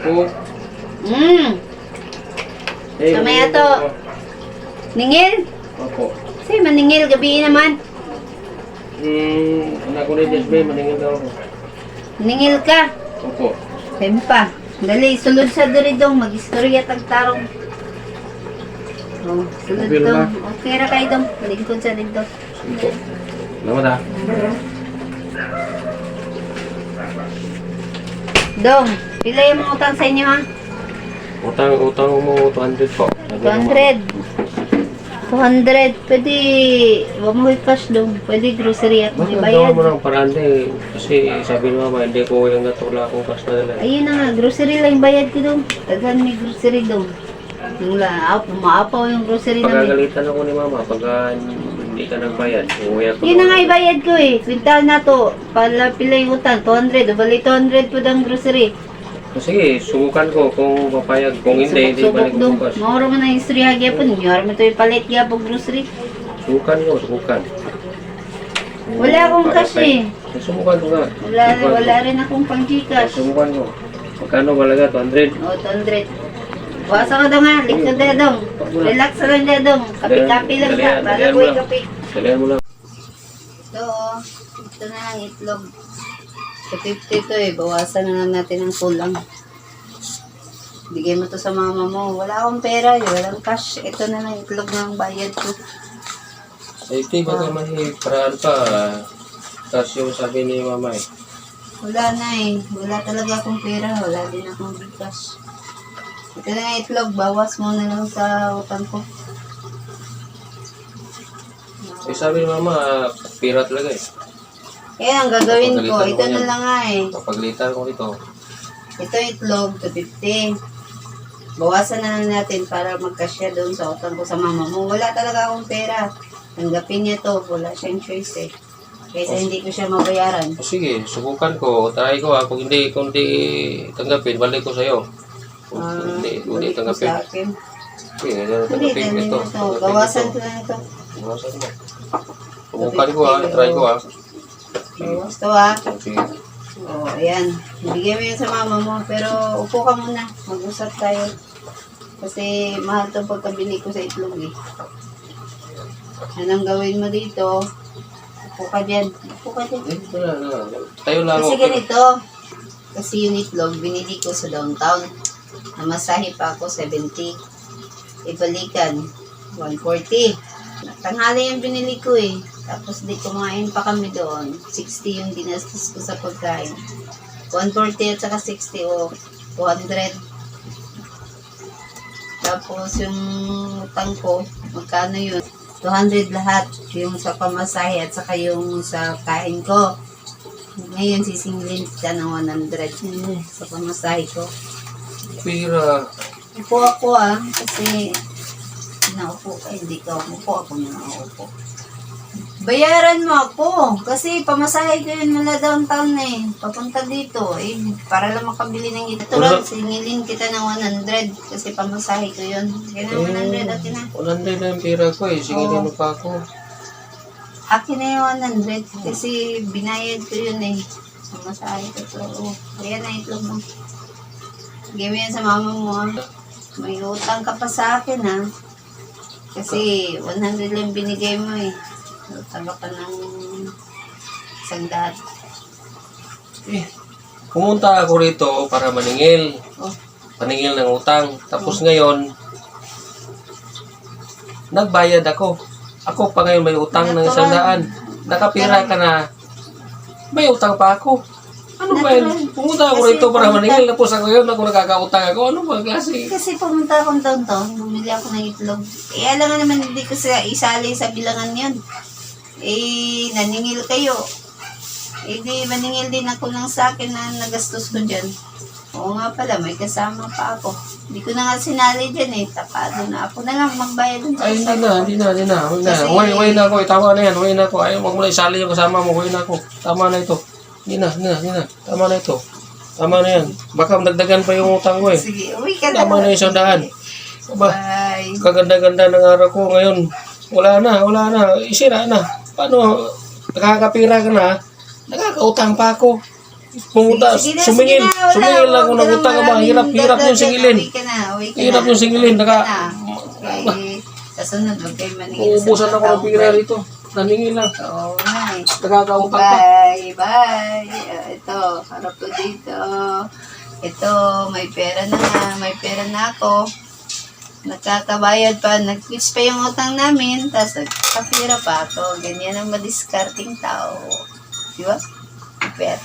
Opo. Kamaya to. Ningil? Opo. Say, maningil. Gabi naman. Anak ko na Jasmine, maningil daw ako. Ningil ka. Opo. Tempa. Dali, sulod sa diridong. Mag-istorya tagtarong. Oh, sulod Okay dong. ba? Okay ra kayo dong. Lingkod sa dito. Opo. Salamat ha. Dong, pila yung mga utang sa inyo ha? Utang mo 200 po. 200. 200. Pwede, huwag mo i-cash dong. Pwede grocery at Bakit bayad. nagawa mo ng parante? Kasi sabi ni Mama, hindi ko yung natula akong cash na dala. Ayun na nga, grocery lang yung bayad ko dong. Taghan may grocery dong. Yung maapaw yung grocery namin. Pagagalitan ako ni Mama pag hindi ka nagbayad. Uuwi ako. Yun na nga ibayad ko eh. Kwintahan na to. Pila yung utang. 200. O bali 200 po ng grocery. Sige, subukan ko kung papayag. Kung hindi balik ko dong. bukas. Mauro mo na yung history hagyapon. Nyar mo to yung palit gyapon grocery. Subukan. Wala akong cash eh. Subukan ko nga. Wala rin akong pang Gcash. Subukan ko. Magkano balaga? 200? O, 200. Buwasa ko daw nga. Likod na dong. Relax na lang na dong. Kapi-kapi lang ka. Bala ko yung kapi. Dalihan mo lang. Ito na lang itlog. 250 to eh. Bawasan na lang natin ang kulang. Bigay mo to sa mama mo. Wala akong pera eh. Walang cash. Ito na lang itlog ng bayad ko. Ito baka paraan pa. Cash yung sabi ni Mama eh. Wala na eh. Wala talaga akong pera. Wala din akong Gcash. Ito na nga itlog. Bawas mo na lang sa utang ko. Sabi ni Mama, pira talaga eh. Kaya ang gagawin ko, ito na lang nga eh. Papaglitan ko ito. Ito itlog, 250. Bawasan na lang natin para magkasya doon sa utang ko sa mama mo. Wala talaga akong pera. Tanggapin niya to. Wala siyang choice eh. Kaysa hindi ko siya mabayaran. Sige, subukan ko. Try ko ha. Kung hindi tanggapin, balik ko sa'yo. Kung hindi tanggapin. Sa akin. Sige, Hindi, tanggapin ganun ito. na to. Bawasan ko na ito. Bawasan mo. Subukan ko ha. Try ko ha. Bawas to ha. Sige. O, ayan. Bigyan mo yun sa mama mo. Pero upo ka muna. Mag-usap tayo. Kasi mahal itong pagkabili ko sa itlog eh. Anong gawin mo dito? Upo ka dyan. Upo ka dyan. Tayo lang Kasi ako. ganito. Kasi yung itlog, binili ko sa downtown. Namasahe pa ako, 70. Ibalikan, 140. Tanghali yung binili ko eh. Tapos di kumain pa kami doon. 60 yung dinastos ko sa pagkain. 140 at saka 60 o 200. Tapos yung utang ko, magkano yun? 200 lahat. Yung sa pamasahe at saka yung sa kain ko. Ngayon sisingilin kita ng 100 sa pamasahe ko. Pira. Upo ako kasi naupo ka, hindi ka umupo, ako na naupo. Bayaran mo ako, kasi pamasahe ko yun mula downtown eh, papunta dito, para lang makabili ng ito lang, singilin kita ng 100, kasi pamasahe ko yun. Kaya na 100 atin na. 100 na yung pira ko eh, singilin mo pa ako. Akin na yung 100, kasi binayad ko yun eh, pamasahe ko to. Kaya na itlog mo. Bigyan mo yan sa mama mo ha. May utang ka pa sa akin ha. Kasi 100 lang binigay mo eh. Utang ka pa ng 100. Pumunta ako rito para maningil. Oh. Maningil ng utang. Tapos ngayon, nagbayad ako. Ako pa ngayon may utang ng 100. Nakapira ka na. May utang pa ako. Ano ba yun? Pumunta ako rito para maningil. Tapos ako yun, ako nakakautang ako. Ano ba klase? Kasi pumunta akong downtown, bumili ako ng itlog. Alam nga naman hindi ko isali sa bilangan yun. Naningil kayo. Di maningil din ako ng sa akin na nagastos ko dyan. Oo nga pala, may kasama pa ako. Hindi ko na nga sinali dyan eh. Tapado na ako na lang magbayad ng Ay, hindi na. Huwag na ako. Tama na yan. Huwag na ako. Ayaw, huwag mo na isali yung kasama mo. Huwag na ako. Tama na ito. Hindi na. Tama na ito. Tama na yan. Baka dagdagan pa yung utang ko eh. Sige, uwi ka na. Tama na yung 100. Aba, Bye. kaganda-ganda ng araw ko ngayon. Wala na. Isira na. Paano? Nakakapira ka na. Nakakautang pa ako. Pumunta, Sige na, sumingil. sige na, wala. Sumingil lang kung Huwag ka nagutang ka ba. maraming Hirap yung dadagdag. singilin. Uwi ka na, uwi ka Hirap na. yung singilin. Uwi ka na. Okay. Sa sunod, huwag kayo maningil sa Uubusan ako ng taong pira break. rito. Namingil lang. Oo nga eh. Nagkakautang pa. Bye, bye. Ito, harap ko dito. Ito, may pera na nga. May pera na ako. Nagkakabayad pa. Nag-quits pa yung utang namin. Tapos nagkapira pa ako. Ganyan ang madiskarting tao. Di ba? May pera.